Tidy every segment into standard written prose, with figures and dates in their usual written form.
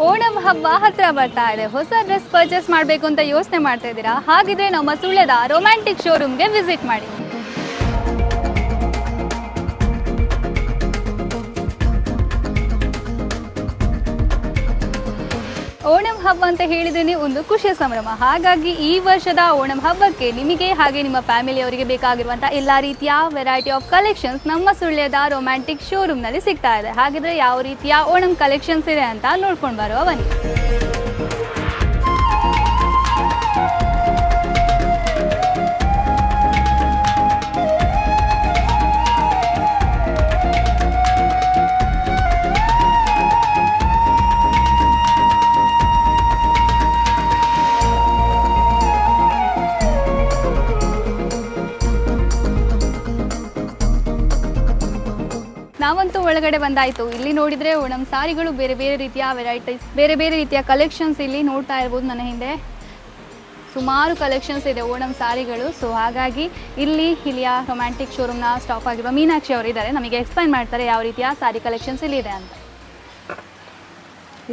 ಓಣಂ ಹಬ್ಬ ಹತ್ರ ಬರ್ತಾ ಇದೆ. ಹೊಸ ಡ್ರೆಸ್ ಪರ್ಚೇಸ್ ಮಾಡಬೇಕು ಅಂತ ಯೋಚನೆ ಮಾಡ್ತಾ ಇದ್ದೀರಾ? ಹಾಗಿದ್ರೆ ನಮ್ಮ ಸುಳ್ಯದ ರೊಮ್ಯಾಂಟಿಕ್ ಶೋರೂಮ್ಗೆ ವಿಸಿಟ್ ಮಾಡಿ. ಓಣಂ ಹಬ್ಬ ಅಂತ ಹೇಳಿದ್ರೆ ಒಂದು ಖುಷಿಯ ಸಂಭ್ರಮ. ಹಾಗಾಗಿ ಈ ವರ್ಷದ ಓಣಂ ಹಬ್ಬಕ್ಕೆ ನಿಮಗೆ ಹಾಗೆ ನಿಮ್ಮ ಫ್ಯಾಮಿಲಿಯವರಿಗೆ ಬೇಕಾಗಿರುವಂಥ ಎಲ್ಲ ರೀತಿಯ ವೆರೈಟಿ ಆಫ್ ಕಲೆಕ್ಷನ್ಸ್ ನಮ್ಮ ಸುಳ್ಯದ ರೊಮ್ಯಾಂಟಿಕ್ ಶೋರೂಮ್ನಲ್ಲಿ ಸಿಗ್ತಾ ಇದೆ. ಹಾಗಿದ್ರೆ ಯಾವ ರೀತಿಯ ಓಣಂ ಕಲೆಕ್ಷನ್ಸ್ ಇದೆ ಅಂತ ನೋಡ್ಕೊಂಡು ಬರುವ ಬನ್ನಿ. ನಾವಂತೂ ಒಳಗಡೆ ಬಂದಾಯಿತು. ಇಲ್ಲಿ ನೋಡಿದರೆ ಓಣಂ ಸಾರಿಗಳು ಬೇರೆ ಬೇರೆ ರೀತಿಯ ವೆರೈಟೀಸ್, ಬೇರೆ ಬೇರೆ ರೀತಿಯ ಕಲೆಕ್ಷನ್ಸ್ ಇಲ್ಲಿ ನೋಡ್ತಾ ಇರ್ಬೋದು. ನನ್ನ ಹಿಂದೆ ಸುಮಾರು ಕಲೆಕ್ಷನ್ಸ್ ಇದೆ ಓಣಂ ಸಾರಿಗಳು. ಸೊ ಹಾಗಾಗಿ ಇಲ್ಲಿಯ ರೊಮ್ಯಾಂಟಿಕ್ ಶೋರೂಮ್ನ ಸ್ಟಾಪ್ ಆಗಿರುವ ಮೀನಾಕ್ಷಿ ಅವರು ಇದ್ದಾರೆ, ನಮಗೆ ಎಕ್ಸ್ಪ್ಲೈನ್ ಮಾಡ್ತಾರೆ ಯಾವ ರೀತಿಯ ಸಾರಿ ಕಲೆಕ್ಷನ್ಸ್ ಇಲ್ಲಿ ಇದೆ ಅಂತ.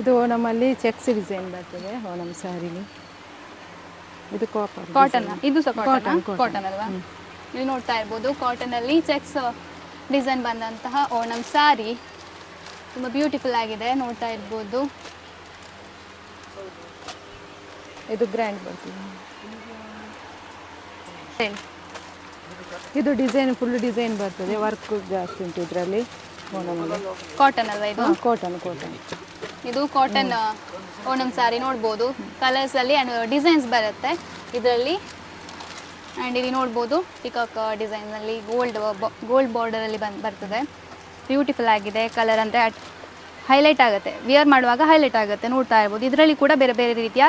ಇದು ಓಣಮಲ್ಲಿ ಚೆಕ್ಸ್ ಡಿಸೈನ್ ಬರ್ತದೆ ಓಣಂ ಸಾರಿಲಿ. ಇದು ಕಾಟನ್, ಇದು ಸಹ ಕಾಟನ್ ಅಲ್ವಾ? ಇಲ್ಲಿ ನೋಡ್ತಾ ಇರ್ಬೋದು ಕಾಟನಲ್ಲಿ ಚೆಕ್ಸ್ ಡಿಸೈನ್ ಬಂದಂತಹ ಓಣಂ ಸಾರಿ ತುಂಬ ಬ್ಯೂಟಿಫುಲ್ ಆಗಿದೆ, ನೋಡ್ತಾ ಇರ್ಬೋದು. ಇದು ಗ್ರ್ಯಾಂಡ್ ಬರ್ತದೆ. ಇದು ಡಿಸೈನ್ ಫುಲ್ ಡಿಸೈನ್ ಬರ್ತದೆ, ವರ್ಕ್ ಜಾಸ್ತಿ ಉಂಟು ಇದರಲ್ಲಿ. ಕಾಟನ್ ಅಲ್ವಾ ಇದು? ಕಾಟನ್. ಇದು ಕಾಟನ್ ಓಣಂ ಸಾರಿ ನೋಡ್ಬೋದು. ಕಲರ್ಸ್ ಅಲ್ಲಿ ಡಿಸೈನ್ಸ್ ಬರುತ್ತೆ ಇದರಲ್ಲಿ. ಆ್ಯಂಡ್ ಇಲ್ಲಿ ನೋಡ್ಬೋದು ಪಿಕಾಕ್ ಡಿಸೈನಲ್ಲಿ ಗೋಲ್ಡ್ ಬಾರ್ಡರಲ್ಲಿ ಬರ್ತದೆ. ಬ್ಯೂಟಿಫುಲ್ ಆಗಿದೆ. ಕಲರ್ ಅಂದರೆ ಹೈಲೈಟ್ ಆಗುತ್ತೆ, ವಿಯರ್ ಮಾಡುವಾಗ ಹೈಲೈಟ್ ಆಗುತ್ತೆ, ನೋಡ್ತಾ ಇರ್ಬೋದು. ಇದರಲ್ಲಿ ಕೂಡ ಬೇರೆ ಬೇರೆ ರೀತಿಯ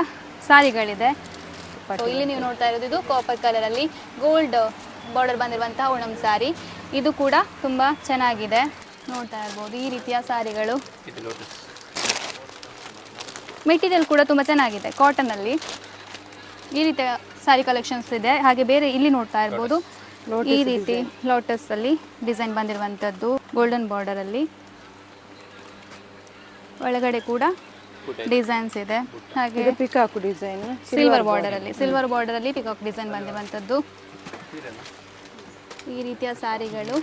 ಸಾರಿಗಳಿದೆ. ಇಲ್ಲಿ ನೀವು ನೋಡ್ತಾ ಇರೋದು ಇದು ಕಾಪರ್ ಕಲರಲ್ಲಿ ಗೋಲ್ಡ್ ಬಾರ್ಡರ್ ಬಂದಿರುವಂತಹ ಓಣಂ ಸಾರಿ. ಇದು ಕೂಡ ತುಂಬ ಚೆನ್ನಾಗಿದೆ, ನೋಡ್ತಾ ಇರ್ಬೋದು. ಈ ರೀತಿಯ ಸಾರಿಗಳು, ಮೆಟೀರಿಯಲ್ ಕೂಡ ತುಂಬ ಚೆನ್ನಾಗಿದೆ ಕಾಟನಲ್ಲಿ. ಈ ರೀತಿಯ ಸಾರಿ ಕಲೆಕ್ಷನ್ಸ್ ಇದೆ. ಹಾಗೆ ಬೇರೆ ಇಲ್ಲಿ ನೋಡ್ತಾ ಇರ್ಬೋದು ಈ ರೀತಿ ಲೋಟಸ್ ಅಲ್ಲಿ ಡಿಸೈನ್ ಬಂದಿರುವಂಥದ್ದು ಗೋಲ್ಡನ್ ಬಾರ್ಡರ್ ಅಲ್ಲಿ. ಒಳಗಡೆ ಕೂಡ ಡಿಸೈನ್ಸ್ ಇದೆ. ಹಾಗೆ ಪಿಕಾಕ್ ಡಿಸೈನ್ ಸಿಲ್ವರ್ ಬಾರ್ಡರ್ ಅಲ್ಲಿ ಪಿಕಾಕ್ ಡಿಸೈನ್ ಬಂದಿರುವಂಥದ್ದು. ಈ ರೀತಿಯ ಸಾರಿಗಳು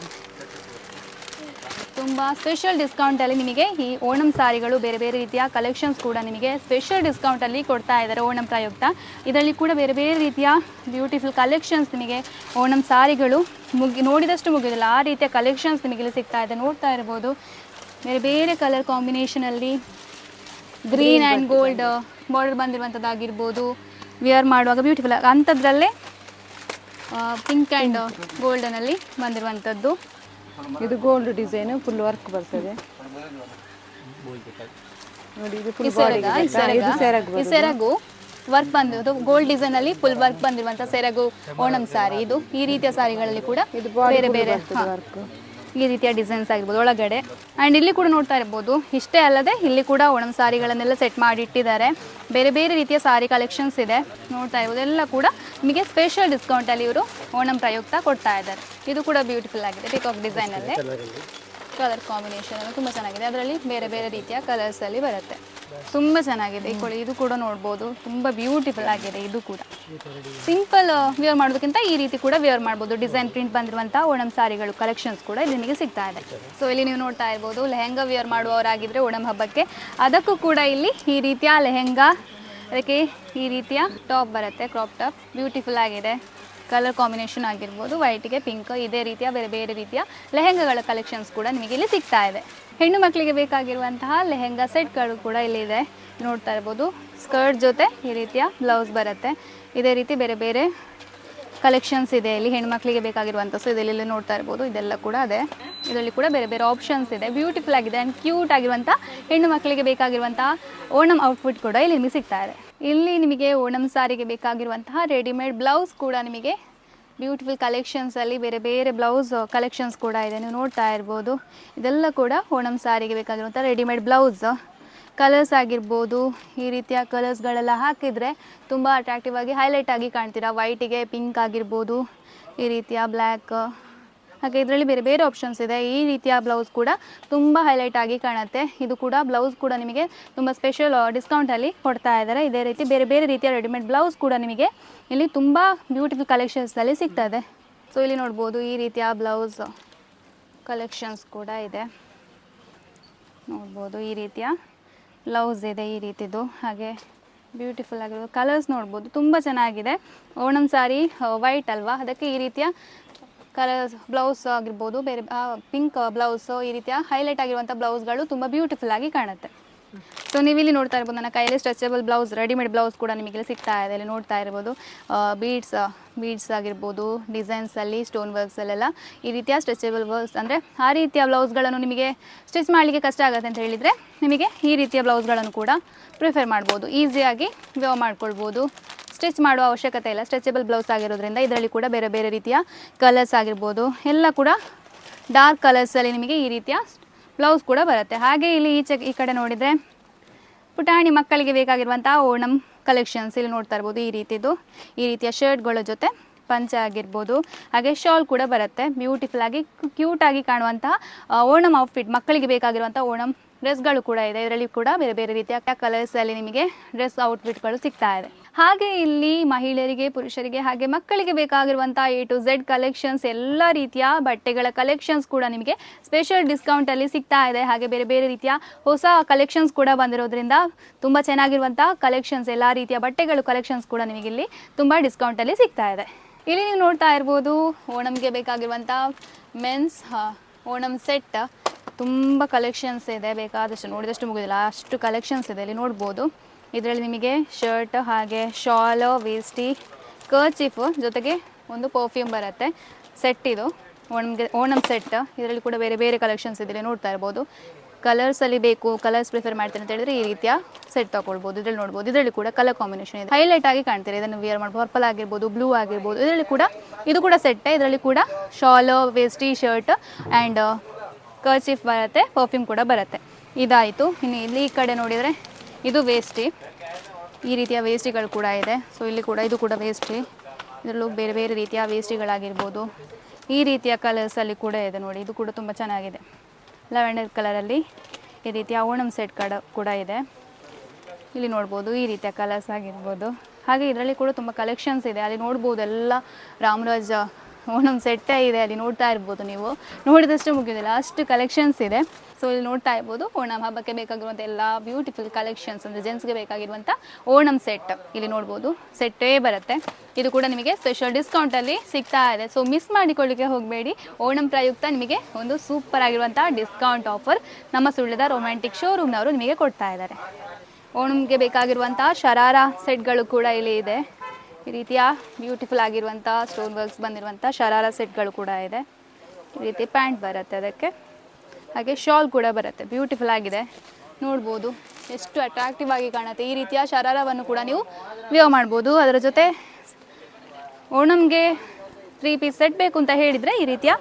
ತುಂಬ ಸ್ಪೆಷಲ್ ಡಿಸ್ಕೌಂಟಲ್ಲಿ ನಿಮಗೆ ಈ ಓಣಂ ಸಾರಿಗಳು ಬೇರೆ ಬೇರೆ ರೀತಿಯ ಕಲೆಕ್ಷನ್ಸ್ ಕೂಡ ನಿಮಗೆ ಸ್ಪೆಷಲ್ ಡಿಸ್ಕೌಂಟಲ್ಲಿ ಕೊಡ್ತಾ ಇದ್ದಾರೆ ಓಣಂ ಪ್ರಯುಕ್ತ. ಇದರಲ್ಲಿ ಕೂಡ ಬೇರೆ ಬೇರೆ ರೀತಿಯ ಬ್ಯೂಟಿಫುಲ್ ಕಲೆಕ್ಷನ್ಸ್ ನಿಮಗೆ ಓಣಂ ಸಾರಿಗಳು ನೋಡಿದಷ್ಟು ಮುಗಿದಿಲ್ಲ, ಆ ರೀತಿಯ ಕಲೆಕ್ಷನ್ಸ್ ನಿಮಗೆ ಇಲ್ಲಿ ಸಿಗ್ತಾ ಇದೆ. ನೋಡ್ತಾ ಇರ್ಬೋದು ಬೇರೆ ಬೇರೆ ಕಲರ್ ಕಾಂಬಿನೇಷನಲ್ಲಿ ಗ್ರೀನ್ ಆ್ಯಂಡ್ ಗೋಲ್ಡ್ ಬಾರ್ಡರ್ ಬಂದಿರುವಂಥದ್ದಾಗಿರ್ಬೋದು. ವಿಯರ್ ಮಾಡುವಾಗ ಬ್ಯೂಟಿಫುಲ್ ಅಂಥದ್ರಲ್ಲೇ ಪಿಂಕ್ ಆ್ಯಂಡ್ ಗೋಲ್ಡನಲ್ಲಿ ಬಂದಿರುವಂಥದ್ದು. ಇದು ಗೋಲ್ಡ್ ಡಿಸೈನ್ ಫುಲ್ ವರ್ಕ್ ಬರ್ತದೆ ನೋಡಿ. ಇದು ಸೆರಗು ವರ್ಕ್ ಬಂದಿರೋದು ಗೋಲ್ಡ್ ಡಿಸೈನ್ ಅಲ್ಲಿ ಫುಲ್ ವರ್ಕ್ ಬಂದಿರುವಂತಹ ಸೆರಗು ಓಣಂ ಸಾರಿ. ಇದು ಈ ರೀತಿಯ ಸಾರಿಗಳಲ್ಲಿ ಕೂಡ ಬೇರೆ ಬೇರೆ ಈ ರೀತಿಯ ಡಿಸೈನ್ಸ್ ಆಗಿರ್ಬೋದು ಒಳಗಡೆ. ಆ್ಯಂಡ್ ಇಲ್ಲಿ ಕೂಡ ನೋಡ್ತಾ ಇರ್ಬೋದು. ಇಷ್ಟೇ ಅಲ್ಲದೆ ಇಲ್ಲಿ ಕೂಡ ಓಣಂ ಸಾರಿಗಳನ್ನೆಲ್ಲ ಸೆಟ್ ಮಾಡಿ ಇಟ್ಟಿದ್ದಾರೆ. ಬೇರೆ ಬೇರೆ ರೀತಿಯ ಸಾರಿ ಕಲೆಕ್ಷನ್ಸ್ ಇದೆ, ನೋಡ್ತಾ ಇರ್ಬೋದು. ಎಲ್ಲ ಕೂಡ ನಿಮಗೆ ಸ್ಪೆಷಲ್ ಡಿಸ್ಕೌಂಟಲ್ಲಿ ಇವರು ಓಣಂ ಪ್ರಯುಕ್ತ ಕೊಡ್ತಾ ಇದ್ದಾರೆ. ಇದು ಕೂಡ ಬ್ಯೂಟಿಫುಲ್ ಆಗಿದೆ, ಪಿಕಾಕ್ ಡಿಸೈನಲ್ಲೇ. ಕಲರ್ ಕಾಂಬಿನೇಷನ್ ಎಲ್ಲ ತುಂಬ ಚೆನ್ನಾಗಿದೆ. ಅದರಲ್ಲಿ ಬೇರೆ ಬೇರೆ ರೀತಿಯ ಕಲರ್ಸಲ್ಲಿ ಬರುತ್ತೆ, ತುಂಬ ಚೆನ್ನಾಗಿದೆ. ಇದು ಕೂಡ ನೋಡ್ಬೋದು, ತುಂಬ ಬ್ಯೂಟಿಫುಲ್ ಆಗಿದೆ. ಇದು ಕೂಡ ಸಿಂಪಲ್ ವಿಯರ್ ಮಾಡೋದಕ್ಕಿಂತ ಈ ರೀತಿ ಕೂಡ ವಿಯರ್ ಮಾಡ್ಬೋದು. ಡಿಸೈನ್ ಪ್ರಿಂಟ್ ಬಂದಿರುವಂಥ ಓಣಂ ಸಾರಿಗಳು ಕಲೆಕ್ಷನ್ಸ್ ಕೂಡ ಇಲ್ಲಿ ನಿಮಗೆ ಸಿಗ್ತಾ ಇದೆ. ಸೊ ಇಲ್ಲಿ ನೀವು ನೋಡ್ತಾ ಇರ್ಬೋದು ಲೆಹೆಂಗಾ ವಿಯರ್ ಮಾಡುವವರಾಗಿದ್ದರೆ ಓಣಂ ಹಬ್ಬಕ್ಕೆ ಅದಕ್ಕೂ ಕೂಡ ಇಲ್ಲಿ ಈ ರೀತಿಯ ಲೆಹೆಂಗಾ, ಅದಕ್ಕೆ ಈ ರೀತಿಯ ಟಾಪ್ ಬರುತ್ತೆ, ಕ್ರಾಪ್ ಟಾಪ್. ಬ್ಯೂಟಿಫುಲ್ ಆಗಿದೆ. ಕಲರ್ ಕಾಂಬಿನೇಷನ್ ಆಗಿರ್ಬೋದು, ವೈಟಿಗೆ ಪಿಂಕ್, ಇದೇ ರೀತಿಯ ಬೇರೆ ಬೇರೆ ರೀತಿಯ ಲೆಹೆಂಗಾಗಳ ಕಲೆಕ್ಷನ್ಸ್ ಕೂಡ ನಿಮಗೆ ಇಲ್ಲಿ ಸಿಗ್ತಾ ಇದೆ. ಹೆಣ್ಣು ಮಕ್ಕಳಿಗೆ ಬೇಕಾಗಿರುವಂತಹ ಲೆಹೆಂಗಾ ಸೆಟ್ಗಳು ಕೂಡ ಇಲ್ಲಿದೆ, ನೋಡ್ತಾ ಇರ್ಬೋದು. ಸ್ಕರ್ಟ್ ಜೊತೆ ಈ ರೀತಿಯ ಬ್ಲೌಸ್ ಬರುತ್ತೆ. ಇದೇ ರೀತಿ ಬೇರೆ ಬೇರೆ ಕಲೆಕ್ಷನ್ಸ್ ಇದೆ ಇಲ್ಲಿ ಹೆಣ್ಮಕ್ಳಿಗೆ ಬೇಕಾಗಿರುವಂಥ. ಸೊ ಇದೆಲ್ಲ ನೋಡ್ತಾ ಇರ್ಬೋದು, ಇದೆಲ್ಲ ಕೂಡ ಅದೇ. ಇದರಲ್ಲಿ ಕೂಡ ಬೇರೆ ಬೇರೆ ಆಪ್ಷನ್ಸ್ ಇದೆ. ಬ್ಯೂಟಿಫುಲ್ ಆಗಿದೆ ಆ್ಯಂಡ್ ಕ್ಯೂಟ್ ಆಗಿರುವಂಥ ಹೆಣ್ಣು ಮಕ್ಕಳಿಗೆ ಬೇಕಾಗಿರುವಂಥ ಓಣಂ ಔಟ್ಫಿಟ್ ಕೂಡ ಇಲ್ಲಿ ನಿಮಗೆ ಸಿಗ್ತಾ ಇದೆ. ಇಲ್ಲಿ ನಿಮಗೆ ಓಣಂ ಸಾರಿಗೆ ಬೇಕಾಗಿರುವಂತಹ ರೆಡಿಮೇಡ್ ಬ್ಲೌಸ್ ಕೂಡ ನಿಮಗೆ ಬ್ಯೂಟಿಫುಲ್ ಕಲೆಕ್ಷನ್ಸಲ್ಲಿ ಬೇರೆ ಬೇರೆ ಬ್ಲೌಸ್ ಕಲೆಕ್ಷನ್ಸ್ ಕೂಡ ಇದೆ, ನೀವು ನೋಡ್ತಾ ಇರ್ಬೋದು. ಇದೆಲ್ಲ ಕೂಡ ಓಣಂ ಸಾರಿಗೆ ಬೇಕಾಗಿರುವಂಥ ರೆಡಿಮೇಡ್ ಬ್ಲೌಸ್ ಕಲರ್ಸ್ ಆಗಿರ್ಬೋದು. ಈ ರೀತಿಯ ಕಲರ್ಸ್ಗಳೆಲ್ಲ ಹಾಕಿದರೆ ತುಂಬ ಅಟ್ರಾಕ್ಟಿವ್ ಆಗಿ ಹೈಲೈಟ್ ಆಗಿ ಕಾಣ್ತೀರಾ. ವೈಟಿಗೆ ಪಿಂಕ್ ಆಗಿರ್ಬೋದು, ಈ ರೀತಿಯ ಬ್ಲ್ಯಾಕ್ ಹಾಗೆ ಇದರಲ್ಲಿ ಬೇರೆ ಬೇರೆ ಆಪ್ಷನ್ಸ್ ಇದೆ. ಈ ರೀತಿಯ ಬ್ಲೌಸ್ ಕೂಡ ತುಂಬ ಹೈಲೈಟ್ ಆಗಿ ಕಾಣುತ್ತೆ. ಇದು ಕೂಡ ಬ್ಲೌಸ್ ಕೂಡ ನಿಮಗೆ ತುಂಬ ಸ್ಪೆಷಲ್ ಡಿಸ್ಕೌಂಟಲ್ಲಿ ಕೊಡ್ತಾ ಇದ್ದಾರೆ. ಇದೇ ರೀತಿ ಬೇರೆ ಬೇರೆ ರೀತಿಯ ರೆಡಿಮೇಡ್ ಬ್ಲೌಸ್ ಕೂಡ ನಿಮಗೆ ಇಲ್ಲಿ ತುಂಬ ಬ್ಯೂಟಿಫುಲ್ ಕಲೆಕ್ಷನ್ಸಲ್ಲಿ ಸಿಗ್ತಾ ಇದೆ. ಸೊ ಇಲ್ಲಿ ನೋಡ್ಬೋದು ಈ ರೀತಿಯ ಬ್ಲೌಸ್ ಕಲೆಕ್ಷನ್ಸ್ ಕೂಡ ಇದೆ. ನೋಡ್ಬೋದು ಈ ರೀತಿಯ ಬ್ಲೌಸ್ ಇದೆ ಈ ರೀತಿದು. ಹಾಗೆ ಬ್ಯೂಟಿಫುಲ್ ಆಗಿರೋ ಕಲರ್ಸ್ ನೋಡ್ಬೋದು, ತುಂಬ ಚೆನ್ನಾಗಿದೆ. ಓಣಂ ಸಾರಿ ವೈಟ್ ಅಲ್ವಾ, ಅದಕ್ಕೆ ಈ ರೀತಿಯ ಕಲರ್ಸ್ ಬ್ಲೌಸ್ ಆಗಿರ್ಬೋದು, ಬೇರೆ ಪಿಂಕ್ ಬ್ಲೌಸು, ಈ ರೀತಿಯ ಹೈಲೈಟ್ ಆಗಿರುವಂಥ ಬ್ಲೌಸ್ಗಳು ತುಂಬ ಬ್ಯೂಟಿಫುಲ್ ಆಗಿ ಕಾಣುತ್ತೆ. ಸೊ ನೀವಿಲ್ಲಿ ನೋಡ್ತಾ ಇರ್ಬೋದು ನನ್ನ ಕೈಯಲ್ಲಿ ಸ್ಟ್ರೆಚಬಲ್ ಬ್ಲೌಸ್, ರೆಡಿಮೇಡ್ ಬ್ಲೌಸ್ ಕೂಡ ನಿಮಗೆ ಸಿಗ್ತಾ ಇದೆ. ಇಲ್ಲಿ ನೋಡ್ತಾ ಇರ್ಬೋದು ಬೀಡ್ಸ್ ಆಗಿರ್ಬೋದು, ಡಿಸೈನ್ಸಲ್ಲಿ ಸ್ಟೋನ್ ವರ್ಕ್ಸಲ್ಲೆಲ್ಲ ಈ ರೀತಿಯ ಸ್ಟ್ರೆಚಬಲ್ ವರ್ಕ್ಸ್, ಅಂದರೆ ಆ ರೀತಿಯ ಬ್ಲೌಸ್ಗಳನ್ನು ನಿಮಗೆ ಸ್ಟಿಚ್ ಮಾಡಲಿಕ್ಕೆ ಕಷ್ಟ ಆಗುತ್ತೆ ಅಂತ ಹೇಳಿದರೆ ನಿಮಗೆ ಈ ರೀತಿಯ ಬ್ಲೌಸ್ಗಳನ್ನು ಕೂಡ ಪ್ರಿಫರ್ ಮಾಡ್ಬೋದು. ಈಸಿಯಾಗಿ ವೇವ್ ಮಾಡ್ಕೊಳ್ಬೋದು, ಸ್ಟಿಚ್ ಮಾಡುವ ಅವಶ್ಯಕತೆ ಇಲ್ಲ. ಸ್ಟ್ರೆಚಬಲ್ ಬ್ಲೌಸ್ ಆಗಿರೋದ್ರಿಂದ ಇದರಲ್ಲಿ ಕೂಡ ಬೇರೆ ಬೇರೆ ರೀತಿಯ ಕಲರ್ಸ್ ಆಗಿರ್ಬೋದು, ಎಲ್ಲ ಕೂಡ ಡಾರ್ಕ್ ಕಲರ್ಸಲ್ಲಿ ನಿಮಗೆ ಈ ರೀತಿಯ ಬ್ಲೌಸ್ ಕೂಡ ಬರುತ್ತೆ. ಹಾಗೆ ಇಲ್ಲಿ ಈ ಕಡೆ ನೋಡಿದರೆ ಪುಟಾಣಿ ಮಕ್ಕಳಿಗೆ ಬೇಕಾಗಿರುವಂಥ ಓಣಂ ಕಲೆಕ್ಷನ್ಸ್ ಇಲ್ಲಿ ನೋಡ್ತಾ ಇರ್ಬೋದು. ಈ ರೀತಿಯ ಶರ್ಟ್ಗಳ ಜೊತೆ ಪಂಚೆ ಆಗಿರ್ಬೋದು, ಹಾಗೆ ಶಾಲ್ ಕೂಡ ಬರುತ್ತೆ. ಬ್ಯೂಟಿಫುಲ್ ಆಗಿ ಕ್ಯೂಟಾಗಿ ಕಾಣುವಂತಹ ಓಣಂ ಔಟ್ಫಿಟ್, ಮಕ್ಕಳಿಗೆ ಬೇಕಾಗಿರುವಂಥ ಓಣಂ ಡ್ರೆಸ್ಗಳು ಕೂಡ ಇದೆ. ಇದರಲ್ಲಿ ಕೂಡ ಬೇರೆ ಬೇರೆ ರೀತಿಯ ಕಲರ್ಸಲ್ಲಿ ನಿಮಗೆ ಡ್ರೆಸ್ ಔಟ್ಫಿಟ್ಗಳು ಸಿಗ್ತಾ ಇದೆ. ಹಾಗೆ ಇಲ್ಲಿ ಮಹಿಳೆಯರಿಗೆ, ಪುರುಷರಿಗೆ ಹಾಗೆ ಮಕ್ಕಳಿಗೆ ಬೇಕಾಗಿರುವಂಥ A to Z ಕಲೆಕ್ಷನ್ಸ್, ಎಲ್ಲ ರೀತಿಯ ಬಟ್ಟೆಗಳ ಕಲೆಕ್ಷನ್ಸ್ ಕೂಡ ನಿಮಗೆ ಸ್ಪೆಷಲ್ ಡಿಸ್ಕೌಂಟಲ್ಲಿ ಸಿಗ್ತಾ ಇದೆ. ಹಾಗೆ ಬೇರೆ ಬೇರೆ ರೀತಿಯ ಹೊಸ ಕಲೆಕ್ಷನ್ಸ್ ಕೂಡ ಬಂದಿರೋದ್ರಿಂದ ತುಂಬ ಚೆನ್ನಾಗಿರುವಂಥ ಕಲೆಕ್ಷನ್ಸ್, ಎಲ್ಲ ರೀತಿಯ ಬಟ್ಟೆಗಳು ಕಲೆಕ್ಷನ್ಸ್ ಕೂಡ ನಿಮಗೆ ಇಲ್ಲಿ ತುಂಬ ಡಿಸ್ಕೌಂಟಲ್ಲಿ ಸಿಗ್ತಾ ಇದೆ. ಇಲ್ಲಿ ನೀವು ನೋಡ್ತಾ ಇರ್ಬೋದು ಓಣಂಗೆ ಬೇಕಾಗಿರುವಂಥ ಮೆನ್ಸ್ ಓಣಂ ಸೆಟ್, ತುಂಬ ಕಲೆಕ್ಷನ್ಸ್ ಇದೆ. ಬೇಕಾದಷ್ಟು ನೋಡಿದಷ್ಟು ಮುಗಿದಿಲ್ಲ, ಅಷ್ಟು ಕಲೆಕ್ಷನ್ಸ್ ಇದೆ. ಇಲ್ಲಿ ನೋಡ್ಬೋದು ಇದರಲ್ಲಿ ನಿಮಗೆ ಶರ್ಟ್, ಹಾಗೆ ಶಾಲ್, ವೇಸ್ಟಿ, ಕರ್ಚೀಫ್ ಜೊತೆಗೆ ಒಂದು ಪರ್ಫ್ಯೂಮ್ ಬರುತ್ತೆ. ಸೆಟ್ ಇದು ಓಣಂ ಸೆಟ್. ಇದರಲ್ಲಿ ಕೂಡ ಬೇರೆ ಬೇರೆ ಕಲೆಕ್ಷನ್ಸ್ ಇದೆ. ನೋಡ್ತಾ ಇರ್ಬೋದು. ಕಲರ್ಸಲ್ಲಿ ಬೇಕು, ಕಲರ್ಸ್ ಪ್ರಿಫರ್ ಮಾಡ್ತೀನಿ ಅಂತ ಹೇಳಿದ್ರೆ ಈ ರೀತಿಯ ಸೆಟ್ ತೊಗೊಳ್ಬೋದು. ಇದರಲ್ಲಿ ನೋಡ್ಬೋದು, ಇದರಲ್ಲಿ ಕೂಡ ಕಲರ್ ಕಾಂಬಿನೇಷನ್ ಇದೆ, ಹೈಲೈಟ್ ಆಗಿ ಕಾಣ್ತೀರಿ. ಇದನ್ನು ವೇರ್ ಮಾಡ್ಬೋದು, ಪರ್ಪಲ್ ಆಗಿರ್ಬೋದು, ಬ್ಲೂ ಆಗಿರ್ಬೋದು. ಇದರಲ್ಲಿ ಕೂಡ ಇದು ಕೂಡ ಸೆಟ್ಟೇ. ಇದರಲ್ಲಿ ಕೂಡ ಶಾಲ್, ವೇಸ್ಟಿ, ಶರ್ಟ್ ಆ್ಯಂಡ್ ಕರ್ಚೀಫ್ ಬರುತ್ತೆ, ಪರ್ಫ್ಯೂಮ್ ಕೂಡ ಬರುತ್ತೆ. ಇದಾಯಿತು. ಇನ್ನು ಇಲ್ಲಿ ಈ ಕಡೆ ನೋಡಿದರೆ ಇದು ವೇಸ್ಟಿ, ಈ ರೀತಿಯ ವೇಸ್ಟಿಗಳು ಕೂಡ ಇದೆ. ಸೊ ಇಲ್ಲಿ ಕೂಡ ಇದು ಕೂಡ ವೇಸ್ಟಿ. ಇದರಲ್ಲೂ ಬೇರೆ ಬೇರೆ ರೀತಿಯ ವೇಸ್ಟಿಗಳಾಗಿರ್ಬೋದು, ಈ ರೀತಿಯ ಕಲರ್ಸಲ್ಲಿ ಕೂಡ ಇದೆ ನೋಡಿ. ಇದು ಕೂಡ ತುಂಬ ಚೆನ್ನಾಗಿದೆ. ಲ್ಯಾವೆಂಡರ್ ಕಲರಲ್ಲಿ ಈ ರೀತಿಯ ಓಣಂ ಸೆಟ್ ಕೂಡ ಇದೆ. ಇಲ್ಲಿ ನೋಡ್ಬೋದು ಈ ರೀತಿಯ ಕಲರ್ಸ್ ಆಗಿರ್ಬೋದು. ಹಾಗೆ ಇದರಲ್ಲಿ ಕೂಡ ತುಂಬ ಕಲೆಕ್ಷನ್ಸ್ ಇದೆ. ಅಲ್ಲಿ ನೋಡ್ಬೋದು ಎಲ್ಲ ರಾಮರಾಜ್ ಓಣಂ ಸೆಟ್ಟೇ ಇದೆ. ಅಲ್ಲಿ ನೋಡ್ತಾ ಇರ್ಬೋದು, ನೀವು ನೋಡಿದಷ್ಟು ಮುಗಿಯೋದಿಲ್ಲ, ಅಷ್ಟು ಕಲೆಕ್ಷನ್ಸ್ ಇದೆ. ಸೊ ಇಲ್ಲಿ ನೋಡ್ತಾ ಇರ್ಬೋದು ಓಣಂ ಹಬ್ಬಕ್ಕೆ ಬೇಕಾಗಿರುವಂಥ ಎಲ್ಲ ಬ್ಯೂಟಿಫುಲ್ ಕಲೆಕ್ಷನ್ಸ್, ಅಂದರೆ ಜೆಂಟ್ಸ್ಗೆ ಬೇಕಾಗಿರುವಂಥ ಓಣಂ ಸೆಟ್ ಇಲ್ಲಿ ನೋಡ್ಬೋದು, ಸೆಟ್ಟೇ ಬರುತ್ತೆ. ಇದು ಕೂಡ ನಿಮಗೆ ಸ್ಪೆಷಲ್ ಡಿಸ್ಕೌಂಟಲ್ಲಿ ಸಿಗ್ತಾ ಇದೆ. ಸೊ ಮಿಸ್ ಮಾಡಿಕೊಳ್ಳಿಕ್ಕೆ ಹೋಗಬೇಡಿ. ಓಣಂ ಪ್ರಯುಕ್ತ ನಿಮಗೆ ಒಂದು ಸೂಪರ್ ಆಗಿರುವಂಥ ಡಿಸ್ಕೌಂಟ್ ಆಫರ್ ನಮ್ಮ ಸುಳ್ಯದ ರೊಮ್ಯಾಂಟಿಕ್ ಶೋರೂಮ್ನವರು ನಿಮಗೆ ಕೊಡ್ತಾ ಇದ್ದಾರೆ. ಓಣಂಗೆ ಬೇಕಾಗಿರುವಂಥ ಶರಾರಾ ಸೆಟ್ಗಳು ಕೂಡ ಇಲ್ಲಿ ಇದೆ. ಈ ರೀತಿಯ ಬ್ಯೂಟಿಫುಲ್ ಆಗಿರುವಂಥ ಸ್ಟೋನ್ ವರ್ಕ್ಸ್ ಬಂದಿರುವಂಥ ಶರಾರಾ ಸೆಟ್ಗಳು ಕೂಡ ಇದೆ. ಈ ರೀತಿ ಪ್ಯಾಂಟ್ ಬರುತ್ತೆ ಅದಕ್ಕೆ, ಹಾಗೆ ಶಾಲ್ ಕೂಡ ಬರುತ್ತೆ. ಬ್ಯೂಟಿಫುಲ್ ಆಗಿದೆ, ನೋಡ್ಬೋದು ಎಷ್ಟು ಅಟ್ರಾಕ್ಟಿವ್ ಆಗಿ ಕಾಣುತ್ತೆ. ಈ ರೀತಿಯ ಶರಾರವನ್ನು ಕೂಡ ನೀವು ವೇರ್ ಮಾಡ್ಬೋದು. ಅದರ ಜೊತೆ ಓಣಂಗೆ 3 ಪೀಸ್ ಸೆಟ್ ಬೇಕು ಅಂತ ಹೇಳಿದರೆ ಈ ರೀತಿಯ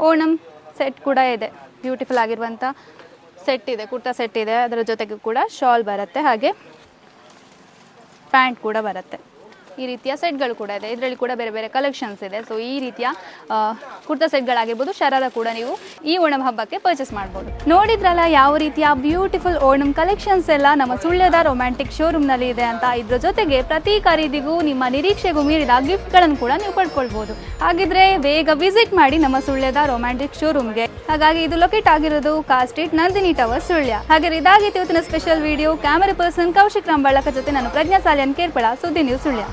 ಓಣಂ ಸೆಟ್ ಕೂಡ ಇದೆ. ಬ್ಯೂಟಿಫುಲ್ ಆಗಿರುವಂಥ ಸೆಟ್ ಇದೆ, ಕುರ್ತಾ ಸೆಟ್ ಇದೆ. ಅದರ ಜೊತೆಗೆ ಕೂಡ ಶಾಲ್ ಬರುತ್ತೆ, ಹಾಗೆ ಪ್ಯಾಂಟ್ ಕೂಡ ಬರುತ್ತೆ. ಈ ರೀತಿಯ ಸೆಟ್ಗಳು ಕೂಡ ಇದೆ. ಇದರಲ್ಲಿ ಕೂಡ ಬೇರೆ ಬೇರೆ ಕಲೆಕ್ಷನ್ಸ್ ಇದೆ. ಸೊ ಈ ರೀತಿಯ ಕುರ್ತಾ ಸೆಟ್ಗಳಾಗಿರ್ಬೋದು, ಶರಾರ ಕೂಡ ನೀವು ಈ ಓಣಂ ಹಬ್ಬಕ್ಕೆ ಪರ್ಚೇಸ್ ಮಾಡ್ಬೋದು. ನೋಡಿದ್ರಲ್ಲ ಯಾವ ರೀತಿಯ ಬ್ಯೂಟಿಫುಲ್ ಓಣಂ ಕಲೆಕ್ಷನ್ಸ್ ಎಲ್ಲ ನಮ್ಮ ಸುಳ್ಯದ ರೊಮ್ಯಾಂಟಿಕ್ ಶೋರೂಮ್ನಲ್ಲಿ ಇದೆ ಅಂತ. ಇದ್ರ ಜೊತೆಗೆ ಪ್ರತಿ ಖರೀದಿಗೂ ನಿಮ್ಮ ನಿರೀಕ್ಷೆಗೂ ಮೀರಿದ ಗಿಫ್ಟ್ಗಳನ್ನು ಕೂಡ ನೀವು ಪಡ್ಕೊಳ್ಬೋದು. ಹಾಗಿದ್ರೆ ಬೇಗ ವಿಸಿಟ್ ಮಾಡಿ ನಮ್ಮ ಸುಳ್ಯದ ರೊಮ್ಯಾಂಟಿಕ್ ಶೋರೂಮ್ಗೆ. ಹಾಗಾಗಿ ಇದು ಲೊಕೇಟ್ ಆಗಿರೋದು car street, Nandini tower, Sullia. ಹಾಗೆ ಇದಾಗಿತ್ತು ಇವತ್ತಿನ special video. Camera person Kaushik ರಾಂಬಳ್ಳಕ ಜೊತೆ ನಾನು ಪ್ರಜ್ಞಾ ಸಾಲಿಯನ್ ಕೇರ್ಪಡ, ಸುದ್ದಿ ನ್ಯೂಸ್ ಸುಳ್ಯ.